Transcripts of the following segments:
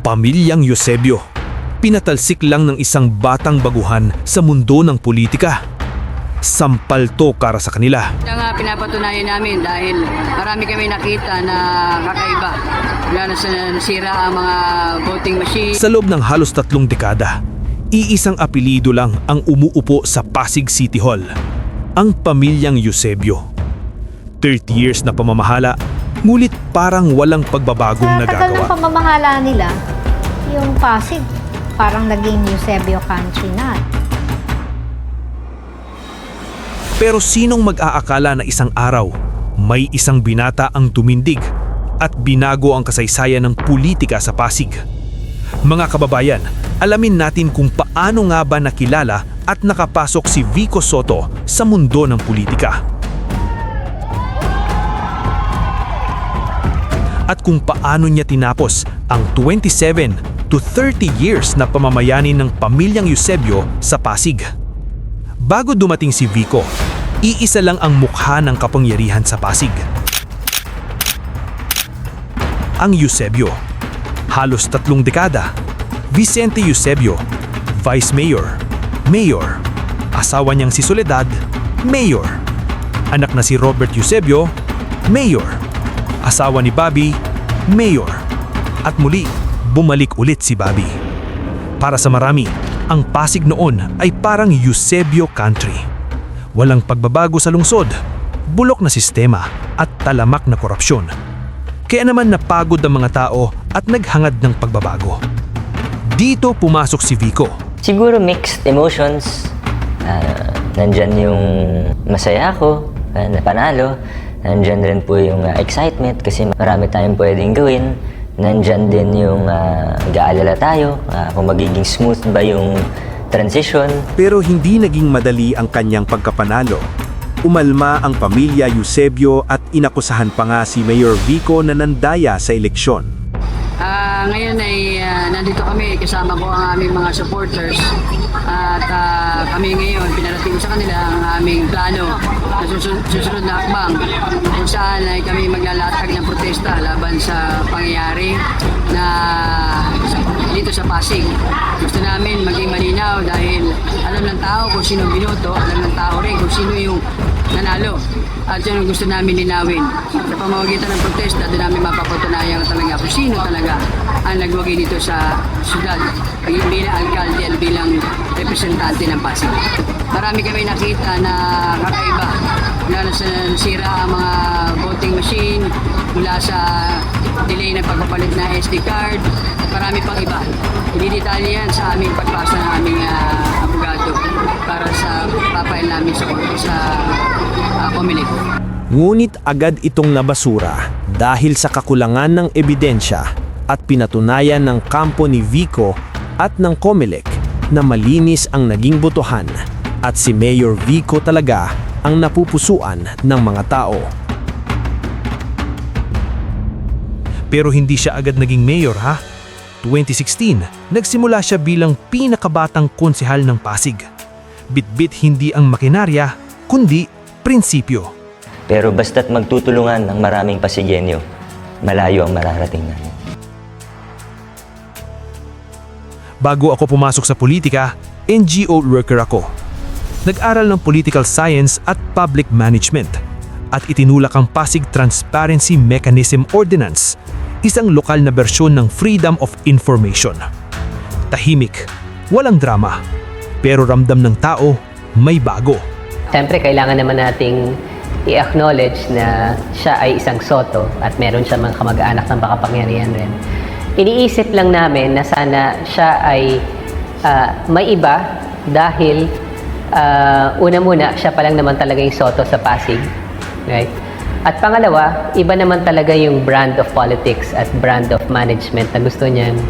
Pamilyang Eusebio, pinatalsik lang ng isang batang baguhan sa mundo ng politika. Sampal to para sa kanila. Yan nga pinapatunayan namin dahil marami kami nakita na kakaiba. Lalo sa nasira ang mga voting machine. Sa loob ng halos 3 dekada, iisang apelido lang ang umuupo sa Pasig City Hall. Ang pamilyang Eusebio. 30 years na pamamahala, ngulit parang walang pagbabagong Sa tagal nagagawa. ng pamamahala nila, yung Pasig parang naging Eusebio country na. Pero sinong mag-aakala na isang araw, may isang binata ang tumindig at binago ang kasaysayan ng politika sa Pasig? Mga kababayan, alamin natin kung paano nga ba nakilala at nakapasok si Vico Sotto sa mundo ng politika. At kung paano niya tinapos ang 27 to 30 years na pamamayani ng pamilyang Eusebio sa Pasig. Bago dumating si Vico, iisa lang ang mukha ng kapangyarihan sa Pasig. Ang Eusebio. Halos 3 dekada. Vicente Eusebio, Vice Mayor, Mayor. Asawa niyang si Soledad, Mayor. Anak na si Robert Eusebio, Mayor. Asawa ni Bobby, Mayor. At muli, bumalik ulit si Bobby. Para sa marami, ang Pasig noon ay parang Eusebio country. Walang pagbabago sa lungsod, bulok na sistema at talamak na korupsyon. Kaya naman napagod ang mga tao at naghangad ng pagbabago. Dito pumasok si Vico. Siguro mixed emotions. Nandyan yung masaya ako, na panalo. Nandyan rin po yung excitement kasi marami tayong pwedeng gawin. Nandyan din yung gaalala tayo kung magiging smooth ba yung transition. Pero hindi naging madali ang kanyang pagkapanalo. Umalma ang pamilya Eusebio at inakusahan pa nga si Mayor Vico na nandaya sa eleksyon. Ngayon ay nandito kami, kasama ko ang aming mga supporters at kami ngayon pinarating sa kanila ang aming plano na susunod na hakbang kung saan ay kami maglalatag ng protesta laban sa pangyayari na dito sa Pasig. Gusto namin maging malinaw dahil alam ng tao kung sino binoto, alam ng tao rin kung sino yung nanalo. At yun ang gusto namin linawin. Sa pamamagitan ng protesta, doon namin mapapatunayan talaga kung sino talaga ang nagwagi dito sa syudad. Bilang alkalde at bilang representante ng Pasig. Marami kami nakita na kakaiba. Lalo sa nasira ang mga voting machine, mula sa delay ng pagpapalit na SD card, marami pang iba. Dinidetalye yan sa aming pagpasa ng aming abogado para sa papail namin sa Comelec. Ngunit agad itong nabasura dahil sa kakulangan ng ebidensya at pinatunayan ng kampo ni Vico at ng Comelec na malinis ang naging botohan at si Mayor Vico talaga ang napupusuan ng mga tao. Pero hindi siya agad naging mayor ha. 2016, nagsimula siya bilang pinakabatang konsehal ng Pasig. Bitbit hindi ang makinarya, kundi prinsipyo. Pero basta't magtutulungan ng maraming Pasigenyo, malayo ang mararating namin. Bago ako pumasok sa politika, NGO worker ako. Nag-aral ng political science at public management at itinulak ang Pasig Transparency Mechanism Ordinance, isang lokal na bersyon ng Freedom of Information. Tahimik, walang drama, pero ramdam ng tao may bago. Siyempre, kailangan naman nating i-acknowledge na siya ay isang Sotto at meron siya mga kamag-anak ng makapangyarihan rin. Iniisip lang namin na sana siya ay may iba dahil una muna, siya pa lang naman talaga yung Sotto sa Pasig. Right? At pangalawa, iba naman talaga yung brand of politics at brand of management na gusto niyang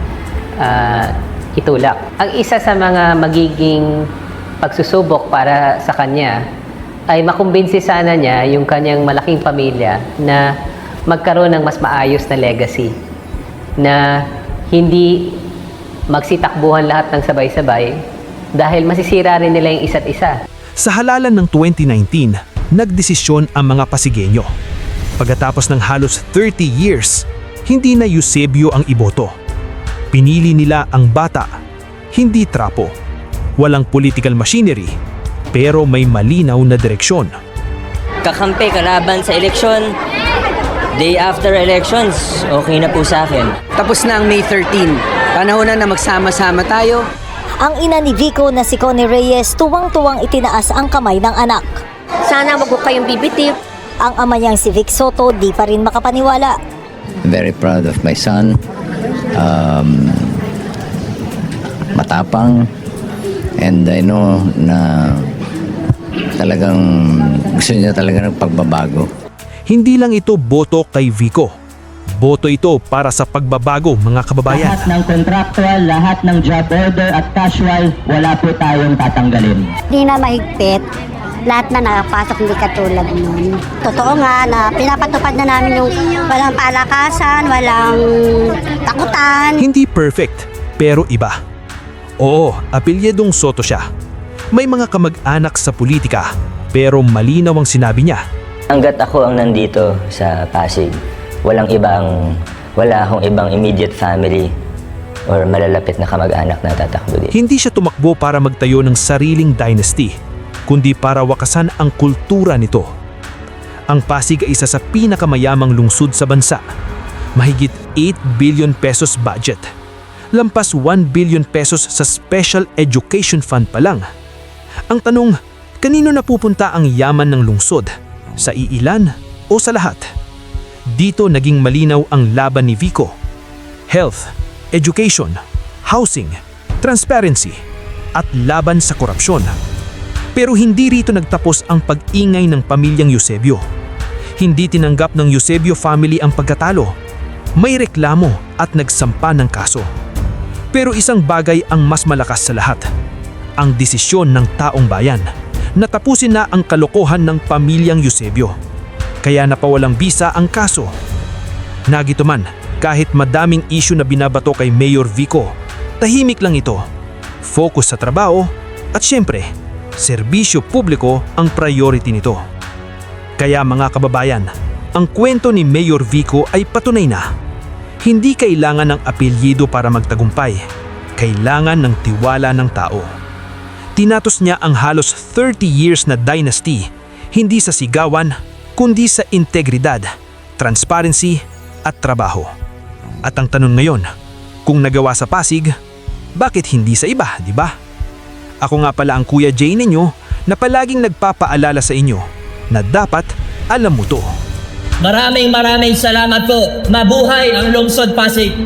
itulak. Ang isa sa mga magiging pagsusubok para sa kanya ay makumbinsi sana niya yung kanyang malaking pamilya na magkaroon ng mas maayos na legacy, na hindi magsitakbuhan lahat ng sabay-sabay dahil masisira rin nila yung isa't isa. Sa halalan ng 2019, nagdesisyon ang mga Pasigenyo. Pagkatapos ng halos 30 years, hindi na Eusebio ang iboto. Pinili nila ang bata, hindi trapo. Walang political machinery, pero may malinaw na direksyon. Kakampi, kalaban sa eleksyon. Day after elections, okay na po sa akin. Tapos na ang May 13. Panahon na magsama-sama tayo. Ang ina ni Vico na si Connie Reyes tuwang-tuwang itinaas ang kamay ng anak. Sana wag ko kayong bibitip. Ang ama niyang si Vic Soto di pa rin makapaniwala. Very proud of my son. Matapang. And I know na talagang gusto niya talaga ng pagbabago. Hindi lang ito boto kay Vico. Boto ito para sa pagbabago, mga kababayan. Lahat ng contractual, lahat ng job order at casual, wala po tayong tatanggalin. Hindi na mahigpit. Lahat na nakapasok, hindi katulad nun. Totoo nga na pinapatupad na namin yung walang palakasan, walang takutan. Hindi perfect, pero iba. Oo, apelyedong Soto siya. May mga kamag-anak sa politika, pero malinaw ang sinabi niya. Hanggat ako ang nandito sa Pasig, wala akong ibang immediate family or malalapit na kamag-anak na tatakbo dito. Hindi siya tumakbo para magtayo ng sariling dynasty, kundi para wakasan ang kultura nito. Ang Pasig ay isa sa pinakamayamang lungsod sa bansa. Mahigit 8 billion pesos budget. Lampas 1 billion pesos sa Special Education Fund pa lang. Ang tanong, kanino napupunta ang yaman ng lungsod? Sa iilan o sa lahat? Dito naging malinaw ang laban ni Vico. Health, education, housing, transparency, at laban sa korupsyon. Pero hindi rito nagtapos ang pag-ingay ng pamilyang Eusebio. Hindi tinanggap ng Eusebio family ang pagkatalo. May reklamo at nagsampa ng kaso. Pero isang bagay ang mas malakas sa lahat. Ang desisyon ng taong bayan. Natapusin na ang kalokohan ng pamilyang Eusebio. Kaya napawalang bisa ang kaso. Nagito man, kahit madaming issue na binabato kay Mayor Vico, tahimik lang ito. Focus sa trabaho at syempre, serbisyo publiko ang priority nito. Kaya mga kababayan, ang kwento ni Mayor Vico ay patunay na. Hindi kailangan ng apelyido para magtagumpay. Kailangan ng tiwala ng tao. Tinatos niya ang halos 30 years na dynasty, hindi sa sigawan, kundi sa integridad, transparency at trabaho. At ang tanong ngayon, kung nagawa sa Pasig, bakit hindi sa iba, di ba? Ako nga pala ang Kuya Jay ninyo na palaging nagpapaalala sa inyo na dapat alam mo to. Maraming salamat po. Mabuhay ang Lungsod Pasig.